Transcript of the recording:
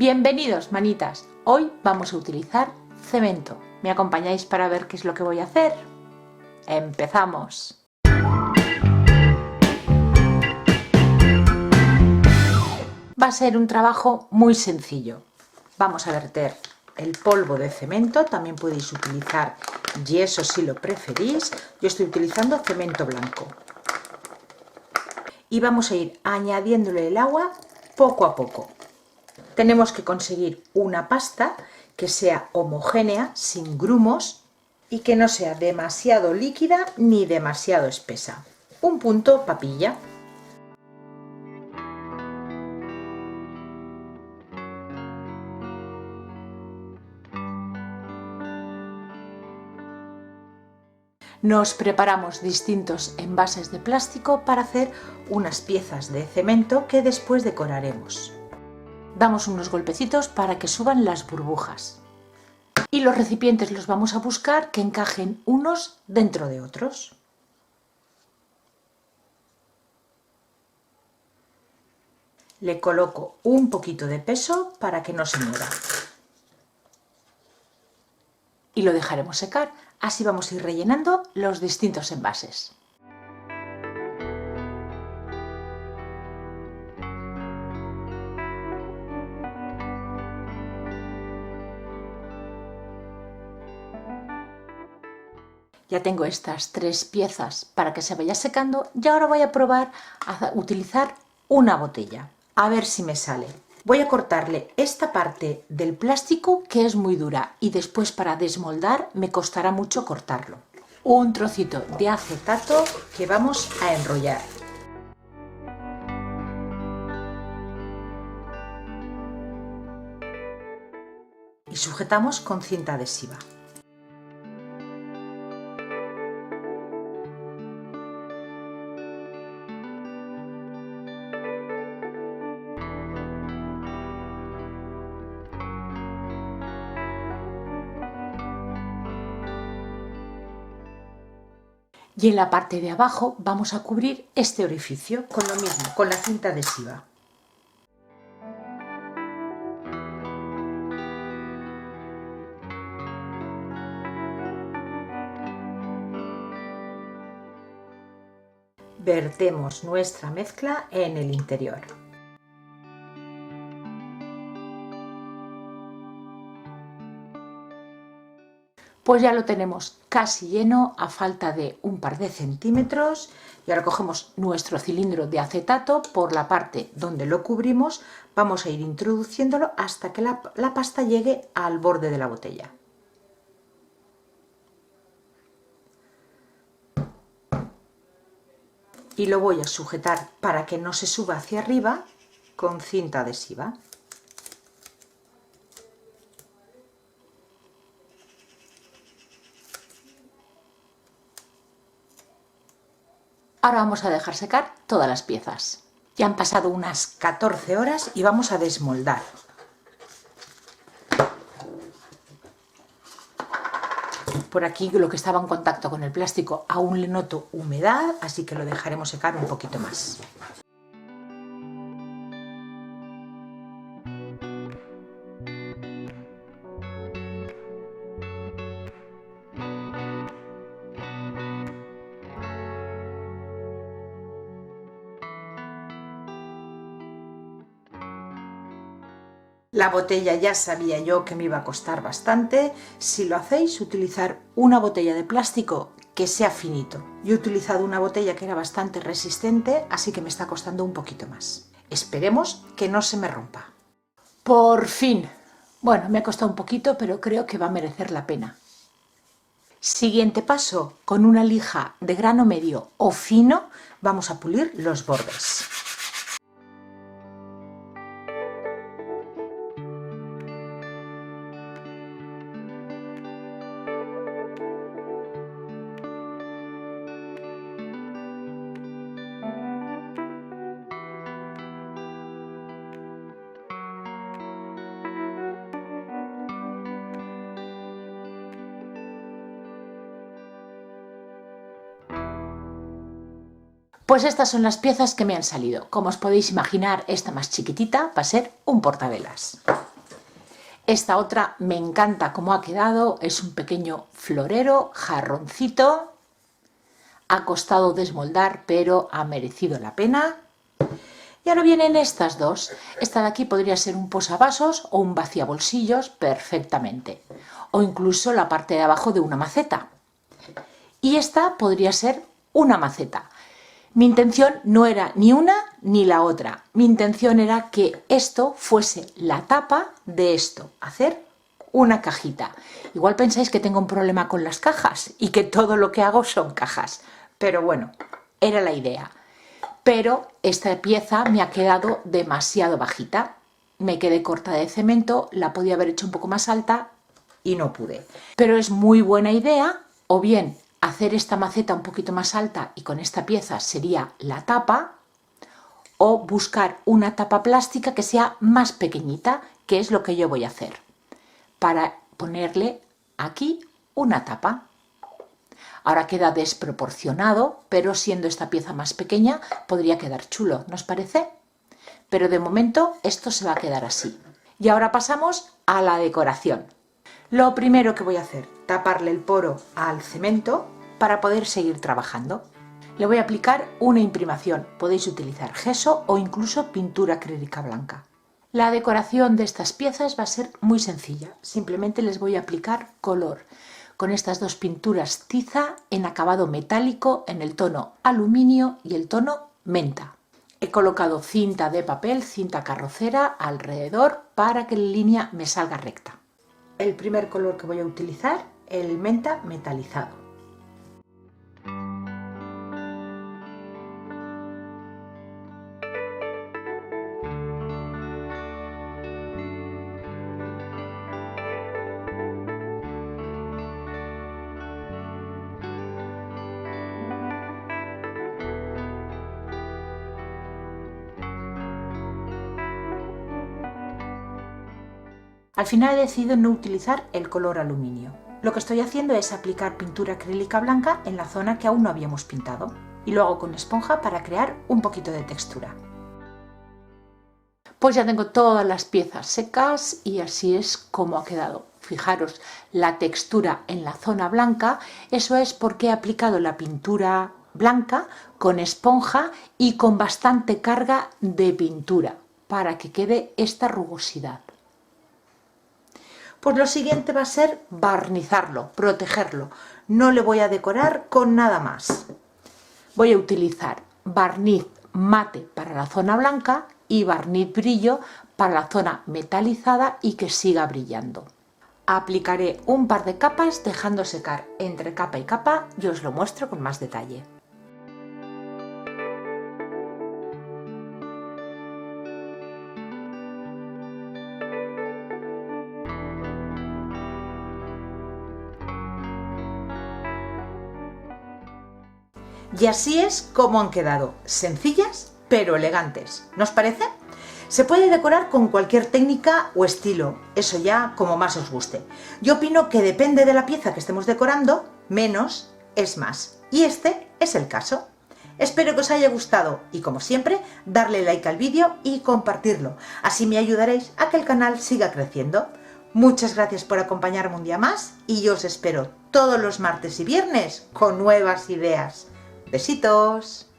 Bienvenidos, manitas. Hoy vamos a utilizar cemento. ¿Me acompañáis para ver qué es lo que voy a hacer? ¡Empezamos! Va a ser un trabajo muy sencillo. Vamos a verter el polvo de cemento, también podéis utilizar yeso si lo preferís. Yo estoy utilizando cemento blanco. Y vamos a ir añadiéndole el agua poco a poco. Tenemos que conseguir una pasta que sea homogénea, sin grumos y que no sea demasiado líquida ni demasiado espesa. Un punto papilla. Nos preparamos distintos envases de plástico para hacer unas piezas de cemento que después decoraremos. Damos unos golpecitos para que suban las burbujas. Y los recipientes los vamos a buscar que encajen unos dentro de otros. Le coloco un poquito de peso para que no se mueva. Y lo dejaremos secar. Así vamos a ir rellenando los distintos envases. Ya tengo estas tres piezas para que se vaya secando y ahora voy a probar a utilizar una botella. A ver si me sale. Voy a cortarle esta parte del plástico que es muy dura y después para desmoldar me costará mucho cortarlo. Un trocito de acetato que vamos a enrollar. Y sujetamos con cinta adhesiva. Y en la parte de abajo vamos a cubrir este orificio con lo mismo, con la cinta adhesiva. Vertemos nuestra mezcla en el interior. Pues ya lo tenemos casi lleno, a falta de un par de centímetros. Y ahora cogemos nuestro cilindro de acetato, por la parte donde lo cubrimos vamos a ir introduciéndolo hasta que la pasta llegue al borde de la botella. Y lo voy a sujetar para que no se suba hacia arriba con cinta adhesiva. Ahora vamos a dejar secar todas las piezas. Ya han pasado unas 14 horas y vamos a desmoldar. Por aquí lo que estaba en contacto con el plástico aún le noto humedad, así que lo dejaremos secar un poquito más. La botella ya sabía yo que me iba a costar bastante. Si lo hacéis, utilizar una botella de plástico que sea finito. Yo he utilizado una botella que era bastante resistente, así que me está costando un poquito más. Esperemos que no se me rompa. ¡Por fin! Bueno, me ha costado un poquito, pero creo que va a merecer la pena. Siguiente paso, con una lija de grano medio o fino, vamos a pulir los bordes. Pues estas son las piezas que me han salido. Como os podéis imaginar, esta más chiquitita va a ser un portavelas. Esta otra me encanta cómo ha quedado, es un pequeño florero, jarroncito, ha costado desmoldar pero ha merecido la pena. Y ahora vienen estas dos. Esta de aquí podría ser un posavasos o un vaciabolsillos perfectamente, o incluso la parte de abajo de una maceta. Y esta podría ser una maceta. Mi intención no era ni una ni la otra. Mi intención era que esto fuese la tapa de esto, hacer una cajita. Igual pensáis que tengo un problema con las cajas y que todo lo que hago son cajas, pero bueno, era la idea. Pero esta pieza me ha quedado demasiado bajita. Me quedé corta de cemento, la podía haber hecho un poco más alta y no pude. Pero es muy buena idea, o bien hacer esta maceta un poquito más alta y con esta pieza sería la tapa, o buscar una tapa plástica que sea más pequeñita, que es lo que yo voy a hacer, para ponerle aquí una tapa. Ahora queda desproporcionado, pero siendo esta pieza más pequeña podría quedar chulo, ¿no os parece? Pero de momento esto se va a quedar así. Y ahora pasamos a la decoración. Lo primero que voy a hacer, taparle el poro al cemento para poder seguir trabajando. Le voy a aplicar una imprimación, podéis utilizar gesso o incluso pintura acrílica blanca. La decoración de estas piezas va a ser muy sencilla, simplemente les voy a aplicar color con estas dos pinturas tiza en acabado metálico en el tono aluminio y el tono menta. He colocado cinta de papel, cinta carrocera alrededor para que la línea me salga recta. El primer color que voy a utilizar, el menta metalizado. Al final he decidido no utilizar el color aluminio. Lo que estoy haciendo es aplicar pintura acrílica blanca en la zona que aún no habíamos pintado y lo hago con esponja para crear un poquito de textura. Pues ya tengo todas las piezas secas y así es como ha quedado. Fijaros la textura en la zona blanca, eso es porque he aplicado la pintura blanca con esponja y con bastante carga de pintura para que quede esta rugosidad. Pues lo siguiente va a ser barnizarlo, protegerlo. No le voy a decorar con nada más. Voy a utilizar barniz mate para la zona blanca y barniz brillo para la zona metalizada y que siga brillando. Aplicaré un par de capas dejando secar entre capa y capa y os lo muestro con más detalle. Y así es como han quedado, sencillas pero elegantes, ¿no os parece? Se puede decorar con cualquier técnica o estilo, eso ya como más os guste. Yo opino que depende de la pieza que estemos decorando, menos es más, y este es el caso. Espero que os haya gustado y como siempre, darle like al vídeo y compartirlo, así me ayudaréis a que el canal siga creciendo. Muchas gracias por acompañarme un día más y yo os espero todos los martes y viernes con nuevas ideas. Besitos.